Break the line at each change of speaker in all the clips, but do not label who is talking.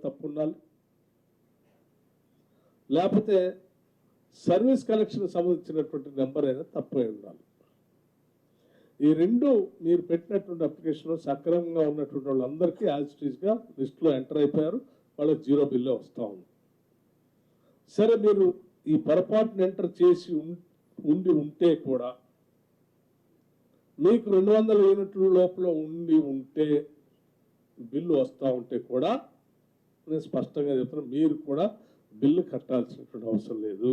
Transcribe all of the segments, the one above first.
తప్పు ఉండాలి, లేకపోతే సర్వీస్ కనెక్షన్ సంబంధించినటువంటి నెంబర్ అయినా తప్పు అయి ఉండాలి. ఈ రెండు మీరు పెట్టినటువంటి అప్లికేషన్లో సక్రమంగా ఉన్నటువంటి వాళ్ళందరికీ యాజ్ ఇట్ ఈస్గా లిస్టులో ఎంటర్ అయిపోయారు, వాళ్ళకి 0 బిల్లే వస్తూ ఉంది. సరే, మీరు ఈ పొరపాటును ఎంటర్ చేసి ఉంటే కూడా మీకు 200 యూనిట్ల లోపల ఉంటే బిల్లు వస్తూ ఉంటే కూడా నేను స్పష్టంగా చెప్తున్నాను, మీరు కూడా బిల్లు కట్టాల్సినటువంటి అవసరం లేదు.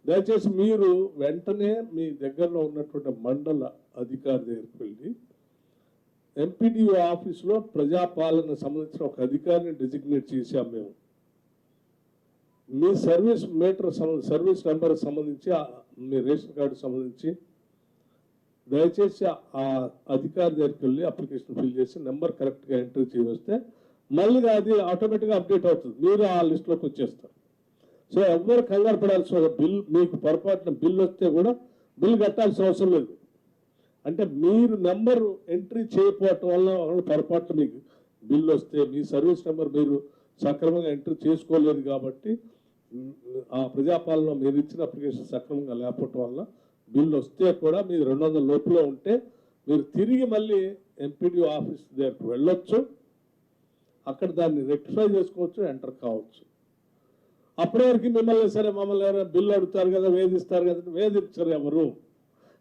దయచేసి మీరు వెంటనే మీ దగ్గరలో ఉన్నటువంటి మండల అధికారి దగ్గరికి వెళ్ళి ఎంపీడీఓ ఆఫీసులో ప్రజాపాలన సంబంధించిన ఒక అధికారిని డిజిగ్నేట్ చేశాం మేము. మీ సర్వీస్ నెంబర్ సంబంధించి, మీ రేషన్ కార్డు సంబంధించి దయచేసి ఆ అధికారి దగ్గరికి వెళ్ళి అప్లికేషన్ ఫిల్ చేసి నెంబర్ కరెక్ట్గా ఎంట్రీ చేస్తే మళ్ళీ అది ఆటోమేటిక్గా అప్డేట్ అవుతుంది, మీరు ఆ లిస్టులోకి వచ్చేస్తారు. సో ఎవరు కంగారు పడాల్సిన బిల్, మీకు పొరపాటున బిల్ వస్తే కూడా బిల్ కట్టాల్సిన అవసరం లేదు. అంటే మీరు నెంబరు ఎంట్రీ చేయకపోవటం వల్ల పొరపాటున మీకు బిల్ వస్తే మీ సర్వీస్ నెంబర్ మీరు సక్రమంగా ఎంట్రీ చేసుకోలేదు కాబట్టి ఆ ప్రజాపాలన మీరు ఇచ్చిన అప్లికేషన్ సక్రమంగా లేకపోవటం వల్ల బిల్లు వస్తే కూడా మీరు 200 లోపల ఉంటే మీరు తిరిగి మళ్ళీ ఎంపీడీఓ ఆఫీస్ దగ్గరికి వెళ్ళొచ్చు, అక్కడ దాన్ని రెక్టిఫై చేసుకోవచ్చు, ఎంటర్ కావచ్చు. అప్పటి వరకు మిమ్మల్ని సరే మమ్మల్ని ఎవరైనా బిల్లు అడుగుతారు కదా, వేధిస్తారు కదా, వేధించరు ఎవరు.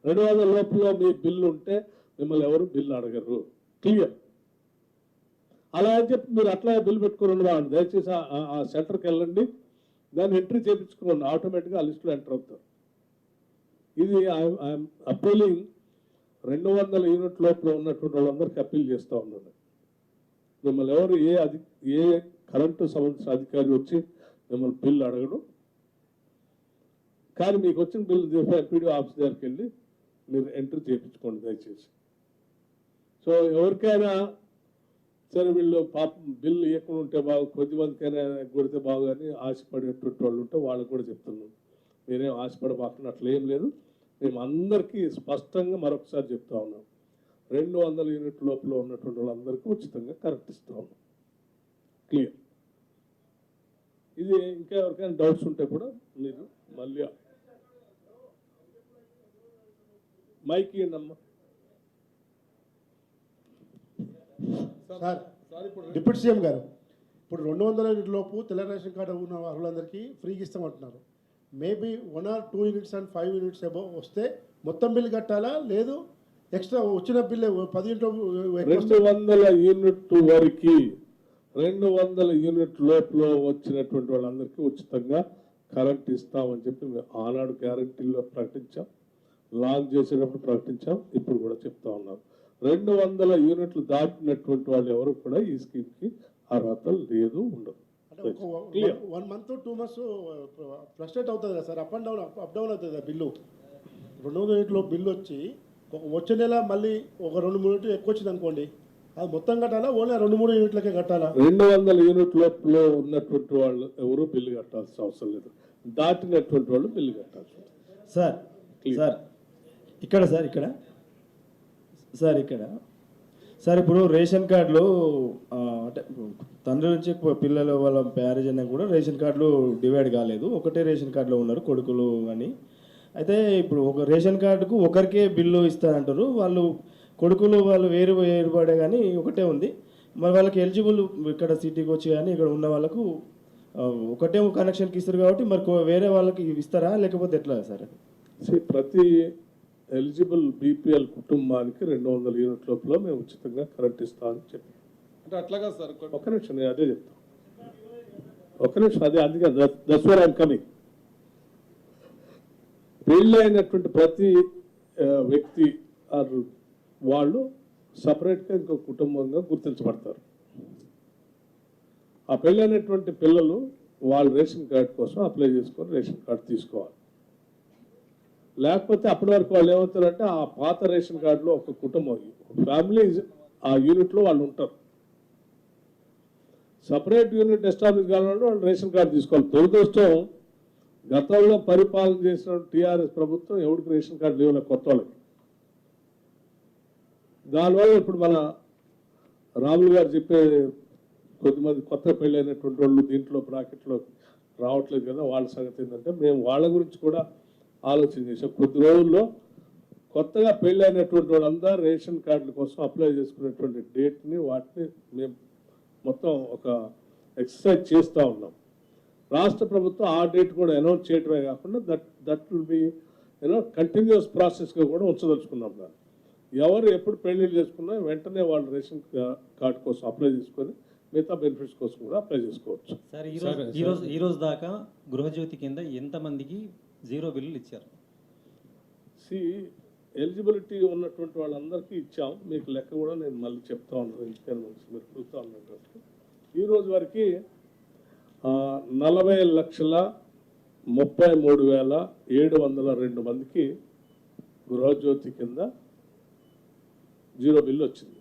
200 లోపల మీ బిల్లు ఉంటే మిమ్మల్ని ఎవరు బిల్లు అడగరు, క్లియర్. అలా అని చెప్పి మీరు అట్లా బిల్లు పెట్టుకుని ఉండవాలి. దయచేసి ఆ సెంటర్కి వెళ్ళండి, దాన్ని ఎంట్రీ చేయించుకుని ఆటోమేటిక్గా ఆ లిస్టులో ఎంటర్ అవుతారు. ఇది ఐఎమ్ అప్పీలింగ్ 200 యూనిట్ లోపల ఉన్నటువంటి వాళ్ళందరికీ అప్పీల్ చేస్తూ ఉన్నాను. మిమ్మల్ని ఎవరు ఏ కరెంటు సంబంధించిన అధికారి వచ్చి మిమ్మల్ని బిల్లు అడగడం, కానీ మీకు వచ్చిన బిల్లు ఎంపీడీ ఆఫీస్ దగ్గరికి వెళ్ళి మీరు ఎంట్రీ చేయించుకోండి దయచేసి. సో ఎవరికైనా సరే వీళ్ళు పాపం బిల్లు ఇవ్వకుండా ఉంటే బాగు, కొద్దిమందికైనా కొడితే బాగు అని ఆశపడేటువంటి వాళ్ళు ఉంటే వాళ్ళకు కూడా చెప్తున్నాను, మీరేం ఆశపడబాకుండా అట్లా ఏం లేదు. మేము అందరికీ స్పష్టంగా మరొకసారి చెప్తా ఉన్నాం, 200 యూనిట్ల లోపల ఉన్నటువంటి వాళ్ళందరికీ ఉచితంగా కరెక్ట్ ఇస్తూ ఉన్నాం, క్లియర్. ఇది ఇంకా ఎవరికైనా డౌట్స్ ఉంటే కూడా మీరు మళ్ళీ మైక్ ఇవ్వండి.
డిప్యూటీ సీఎం గారు, ఇప్పుడు 200 యూనిట్ లోపు తెల్ల రేషన్ కార్డు ఉన్న అర్హులందరికీ ఫ్రీగా ఇస్తామంటున్నారు. Maybe 1 or 2 units and 5 units above వస్తే మొత్తం బిల్ కట్టాలా, లేదు ఎక్స్ట్రా వచ్చిన బిల్ 10
200 యూనిట్ వరకు 200 యూనిట్ లోపల వచ్చినటువంటి వాళ్ళందరికీ ఉచితంగా కరెంట్ ఇస్తామని చెప్పి మేము ఆనాడు గ్యారంటీలో ప్రకటించాం, లాంచ్ చేసేటప్పుడు ప్రకటించాం, ఇప్పుడు కూడా చెప్తా ఉన్నాం. 200 యూనిట్లు దాటినటువంటి వాళ్ళు ఎవరు కూడా ఈ స్కీమ్కి అర్హత లేదు, ఉండదు.
1 month 2 months ఫ్లక్చుయేట్ అవుతుంది కదా సార్, అప్ డౌన్ అవుతుంది కదా బిల్లు. 200 యూనిట్లో బిల్లు వచ్చే నెల మళ్ళీ ఒక 2-3 యూనిట్లు ఎక్కువ వచ్చింది అనుకోండి, అది మొత్తం కట్టాలా, ఓన్లీ 2-3 యూనిట్లకే కట్టాలా?
200 యూనిట్ లోపల ఉన్నటువంటి వాళ్ళు ఎవరు బిల్లు కట్టాల్సిన అవసరం లేదు, దాటినటువంటి వాళ్ళు బిల్లు కట్టాల్సి
సార్. ఇక్కడ సార్ ఇప్పుడు రేషన్ కార్డులు అంటే తండ్రి నుంచి పిల్లలు వాళ్ళ మ్యారేజ్ అయినా కూడా రేషన్ కార్డులు డివైడ్ కాలేదు, ఒకటే రేషన్ కార్డులో ఉన్నారు కొడుకులు అని. అయితే ఇప్పుడు ఒక రేషన్ కార్డుకు ఒకరికే బిల్లు ఇస్తారంటారు, వాళ్ళు కొడుకులు వాళ్ళు వేరుపడే కానీ ఒకటే ఉంది. మరి వాళ్ళకి ఎలిజిబుల్ ఇక్కడ సిటీకి వచ్చి కానీ ఇక్కడ ఉన్న వాళ్ళకు ఒకటే కనెక్షన్కి ఇస్తారు కాబట్టి మరి వేరే వాళ్ళకి ఇస్తారా లేకపోతే ఎట్లా సార్?
ప్రతి ఎలిజిబుల్ బీపీఎల్ కుటుంబానికి 200 యూనిట్ లోపల మేము ఉచితంగా కరెంట్ ఇస్తామని చెప్పి,
అంటే అట్లాగా సార్.
ఒక నిమిషం నేను అదే చెప్తాను, ఒక నిమిషం అదే, అందుకే దట్స్ వేర్ ఐఎమ్ కమింగ్. పెళ్ళైనటువంటి ప్రతి వ్యక్తి వాళ్ళు సపరేట్గా ఇంకో కుటుంబంగా గుర్తించబడతారు. ఆ పెళ్ళైనటువంటి పిల్లలు వాళ్ళు రేషన్ కార్డు కోసం అప్లై చేసుకొని రేషన్ కార్డు తీసుకోవాలి. లేకపోతే అప్పటి వరకు వాళ్ళు ఏమవుతారంటే ఆ పాత రేషన్ కార్డులో ఒక కుటుంబం, ఫ్యామిలీ ఆ యూనిట్లో వాళ్ళు ఉంటారు. సపరేట్ యూనిట్ ఎస్టాబ్లిష్ కావాలంటే వాళ్ళు రేషన్ కార్డు తీసుకోవాలి. దురదృష్టం, గతంలో పరిపాలన చేసిన టీఆర్ఎస్ ప్రభుత్వం ఎవరికి రేషన్ కార్డు లేవులే కొత్త వాళ్ళకి. దానివల్ల ఇప్పుడు మన రాములు గారు చెప్పే కొద్దిమంది కొత్త పెళ్ళైనటువంటి వాళ్ళు దీంట్లో బ్రాకెట్లో రావట్లేదు కదా, వాళ్ళ సంగతి ఏంటంటే మేము వాళ్ళ గురించి కూడా ఆలోచన చేసాం. కొద్ది రోజుల్లో కొత్తగా పెళ్ళైనటువంటి వాళ్ళందరూ రేషన్ కార్డుల కోసం అప్లై చేసుకునేటువంటి డేట్ని వాటిని మేము మొత్తం ఒక ఎక్సర్సైజ్ చేస్తూ ఉన్నాం. రాష్ట్ర ప్రభుత్వం ఆ డేట్ కూడా అనౌన్స్ చేయడమే కాకుండా దట్ విల్ బి కంటిన్యూస్ ప్రాసెస్గా కూడా ఉంచదలుచుకున్నాం. దాన్ని ఎవరు ఎప్పుడు పెళ్ళిళ్ళు చేసుకున్నా వెంటనే వాళ్ళు రేషన్ కార్డు కోసం అప్లై చేసుకొని మిగతా బెనిఫిట్స్ కోసం కూడా అప్లై చేసుకోవచ్చు.
సార్ ఈ రోజు దాకా గృహజ్యోతి కింద ఎంతమందికి 0 బిల్లులు ఇచ్చారు?
ఎలిజిబిలిటీ ఉన్నటువంటి వాళ్ళందరికీ ఇచ్చాం. మీకు లెక్క కూడా నేను మళ్ళీ చెప్తా ఉన్నాను, ఎందుకని మీరు చూస్తూ ఉన్నాను. ఈ రోజు వరకు 40,33,702 మందికి గృహజ్యోతి కింద 0 బిల్లు వచ్చింది.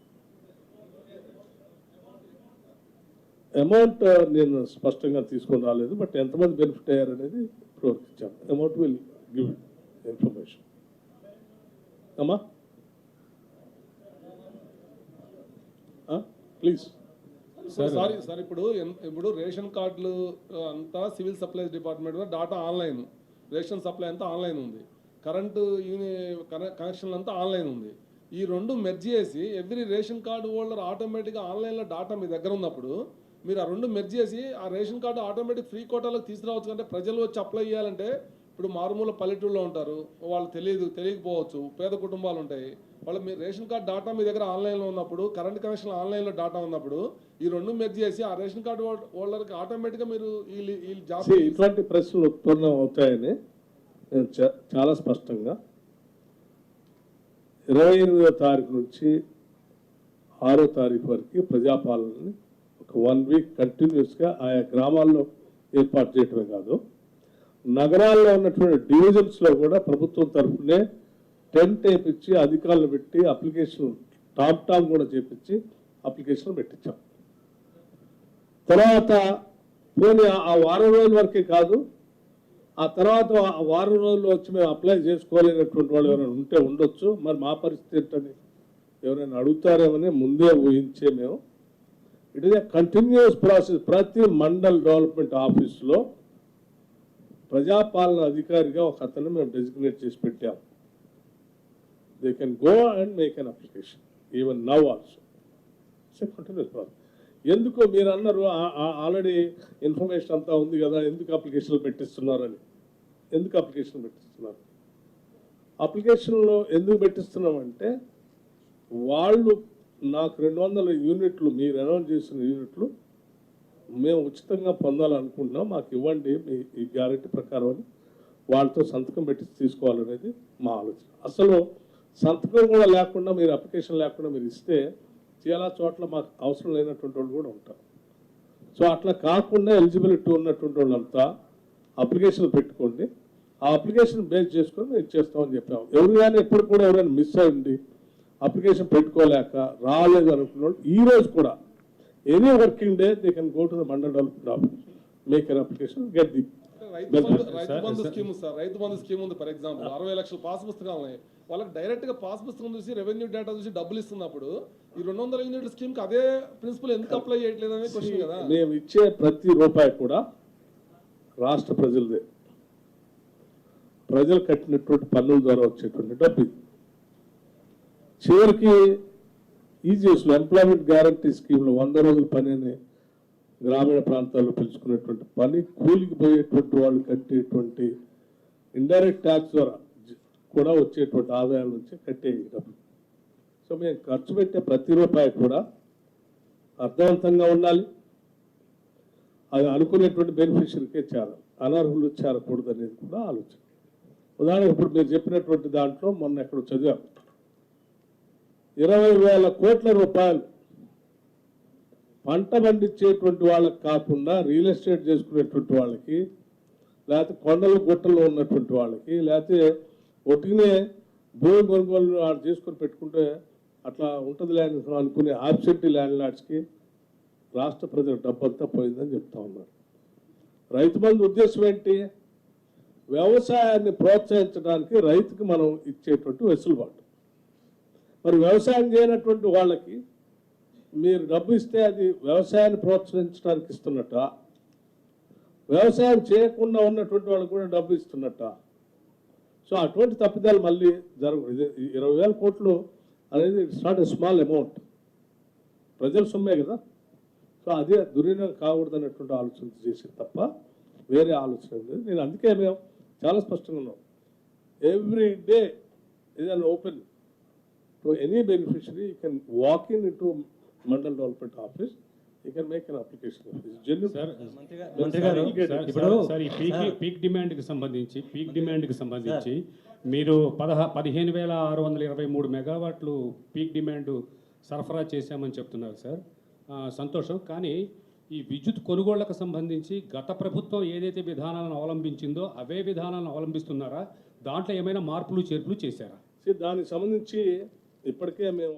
అమౌంట్ నేను స్పష్టంగా తీసుకొని రాలేదు, బట్ ఎంతమంది బెనిఫిట్ అయ్యారు అనేది ఇప్పుడు ఇచ్చాను. Amount will give information. అమ్మా ప్లీజ్.
సార్ ఇప్పుడు రేషన్ కార్డులు అంతా civil supplies department data online, ration supply అంతా ఆన్లైన్ ఉంది, కరెంటు కనెక్షన్లు అంతా ఆన్లైన్ ఉంది. ఈ రెండు మెర్జ్ చేసి ఎవ్రీ రేషన్ కార్డు హోల్డర్ ఆటోమేటిక్గా ఆన్లైన్లో డాటా మీ దగ్గర ఉన్నప్పుడు మీరు ఆ రెండు మెర్జ్ చేసి ఆ రేషన్ కార్డు ఆటోమేటిక్ ఫ్రీ కోటాలోకి తీసుకురావచ్చు. అంటే ప్రజలు వచ్చి అప్లై చేయాలంటే ఇప్పుడు మారుమూల పల్లెటూరులో ఉంటారు, వాళ్ళు తెలియకపోవచ్చు, పేద కుటుంబాలు ఉంటాయి, వాళ్ళు మీ రేషన్ కార్డు డాటా మీ దగ్గర ఆన్లైన్లో ఉన్నప్పుడు, కరెంట్ కనెక్షన్ ఆన్లైన్లో డాటా ఉన్నప్పుడు ఈ రెండు మెర్జ్ చేసి ఆ రేషన్ కార్డు హోల్డర్కి ఆటోమేటిక్గా మీరు ఈ జాబ్
ఇటువంటి ప్రశ్నలు ఉత్పన్నం అవుతాయని నేను చాలా స్పష్టంగా 28వ తారీఖు నుంచి 6వ తారీఖు వరకు ప్రజాపాలనని ఒక 1 వీక్ కంటిన్యూస్గా ఆయా గ్రామాల్లో ఏర్పాటు చేయటమే కాదు, నగరాల్లో ఉన్నటువంటి డివిజన్స్లో కూడా ప్రభుత్వం తరఫునే టెంట్ వేయించి అధికారులు పెట్టి అప్లికేషన్ టాప్ కూడా చేపించి అప్లికేషన్ పెట్టించాం. తర్వాత పోనీ ఆ వారం రోజుల వరకే కాదు, ఆ తర్వాత ఆ వారం రోజుల్లో వచ్చి మేము అప్లై చేసుకోలేనటువంటి వాళ్ళు ఎవరైనా ఉంటే ఉండొచ్చు, మరి మా పరిస్థితి ఏంటని ఎవరైనా అడుగుతారేమని ముందే ఊహించే మేము it is a continuous process. ప్రతి మండల్ డెవలప్మెంట్ ఆఫీస్లో ప్రజాపాలన అధికారిగా ఒక అతను మేము డెసిగ్నేట్ చేసి పెట్టాం. They can go and make an application even now also. It's a continuous process. ఎందుకు మీరు అన్నారు ఆల్రెడీ ఇన్ఫర్మేషన్ అంతా ఉంది కదా, ఎందుకు అప్లికేషన్లు పెట్టిస్తున్నారని. ఎందుకు అప్లికేషన్ పెట్టిస్తున్నారు? అప్లికేషన్లో ఎందుకు పెట్టిస్తున్నామంటే వాళ్ళు నాకు 200 యూనిట్లు మీరు అనౌన్స్ చేసిన యూనిట్లు మేము ఉచితంగా పొందాలనుకుంటున్నాం, మాకు ఇవ్వండి మీ ఈ గ్యారెంటీ ప్రకారం అని వాళ్ళతో సంతకం పెట్టి తీసుకోవాలనేది మా ఆలోచన. అసలు సంతకం కూడా లేకుండా మీరు అప్లికేషన్ లేకుండా మీరు ఇస్తే చాలా చోట్ల మాకు అవసరం లేనటువంటి వాళ్ళు కూడా ఉంటారు. సో అట్లా కాకుండా ఎలిజిబిలిటీ ఉన్నటువంటి వాళ్ళంతా అప్లికేషన్ పెట్టుకోండి, ఆ అప్లికేషన్ బేస్ చేసుకొని మేము ఇచ్చేస్తామని చెప్పాము. ఎవరు కానీ ఎప్పుడు కూడా ఎవరైనా మిస్ అయ్యండి అప్లికేషన్ పెట్టుకోలేక రాలేదు అనుకున్న వాళ్ళు ఈ రోజు కూడా any working day they can go to the mandal development office, make an application, get the
Rythu Bandhu scheme ఉంది సార్. రైతు బంధు స్కీమ్ ఉంది. ఫర్ ఎగ్జాంపుల్ 60 లక్షల పాస్ పుస్తకాలు ఉన్నాయి, వాళ్ళకి డైరెక్ట్ గా పాస్ పుస్తకం చూసి రెవెన్యూ డేటా చూసి డబ్బులు ఇస్తున్నప్పుడు ఈ 200 యూనిట్ల స్కీమ్ కి అదే ప్రిన్సిపల్ ఎందుకు అప్లై చేయట్లేదు అనే క్వశ్చన్ కదా.
మేము ఇచ్చే ప్రతి రూపాయి కూడా రాష్ట్ర ప్రజలదే, ప్రజలు కట్టినటువంటి పన్నుల ద్వారా వచ్చేటువంటి డబ్బు. చివరికి ఈజీఎస్లో ఎంప్లాయ్మెంట్ గ్యారంటీ స్కీమ్లో 100 రోజుల పని అని గ్రామీణ ప్రాంతాల్లో పిలుచుకునేటువంటి పని కూలికి పోయేటువంటి వాళ్ళు కట్టేటువంటి ఇండైరెక్ట్ ట్యాక్స్ ద్వారా కూడా వచ్చేటువంటి ఆదాయాల నుంచి కట్టే డబ్బు. సో మేము ఖర్చు పెట్టే ప్రతి రూపాయి కూడా అర్థవంతంగా ఉండాలి, అది అనుకునేటువంటి బెనిఫిషరీకే చేరాలి, అనర్హులు చేరకూడదు అనేది కూడా ఆలోచన. ఉదాహరణకు ఇప్పుడు మీరు చెప్పినటువంటి దాంట్లో మొన్న ఎక్కడ చదివాం 20,000 కోట్ల రూపాయలు పంట పండించేటువంటి వాళ్ళకి కాకుండా రియల్ ఎస్టేట్ చేసుకునేటువంటి వాళ్ళకి, లేకపోతే కొండలు గుట్టల్లో ఉన్నటువంటి వాళ్ళకి, లేకపోతే ఒట్టినే భూమి కొనుగోలు చేసుకొని పెట్టుకుంటే అట్లా ఉంటుంది ల్యాండ్ అనుకునే ఆబ్సెంటీ ల్యాండ్ లాడ్స్కి రాష్ట్ర ప్రజల డబ్బంతా పోయిందని చెప్తా ఉన్నారు. రైతు బంధు ఉద్దేశం ఏంటి? వ్యవసాయాన్ని ప్రోత్సహించడానికి రైతుకి మనం ఇచ్చేటువంటి వెసులుబాటు. మరి వ్యవసాయం చేయనటువంటి వాళ్ళకి మీరు డబ్బు ఇస్తే అది వ్యవసాయాన్ని ప్రోత్సహించడానికి ఇస్తున్నట్ట, వ్యవసాయం చేయకుండా ఉన్నటువంటి వాళ్ళు కూడా డబ్బు ఇస్తున్నట్ట. సో అటువంటి తప్పిదాలు మళ్ళీ జరగవు. ఇది 20,000 కోట్లు అనేది it's not a small amount, ప్రజల సొమ్మే కదా. సో అదే దుర్వినియోగం కాకూడదు అన్నటువంటి ఆలోచన చేసి తప్ప వేరే ఆలోచన లేదు. నేను అందుకే మేము చాలా స్పష్టంగా ఉన్నాం. Every day is an open to any beneficiary. You can walk into Mandal Development Office, you can make an application. It's genuine.
మంత్రి గారు ఇప్పుడు
సార్ ఈ పీక్ డిమాండ్కి సంబంధించి మీరు 15,623 మెగావాట్లు పీక్ డిమాండ్ సరఫరా చేశామని చెప్తున్నారు సార్. సంతోషం. కానీ ఈ విద్యుత్ కొనుగోళ్లకు సంబంధించి గత ప్రభుత్వం ఏదైతే విధానాలను అవలంబించిందో అవే విధానాలను అవలంబిస్తున్నారా? దాంట్లో ఏమైనా మార్పులు చేర్పులు చేశారా?
దానికి సంబంధించి ఇప్పటికే మేము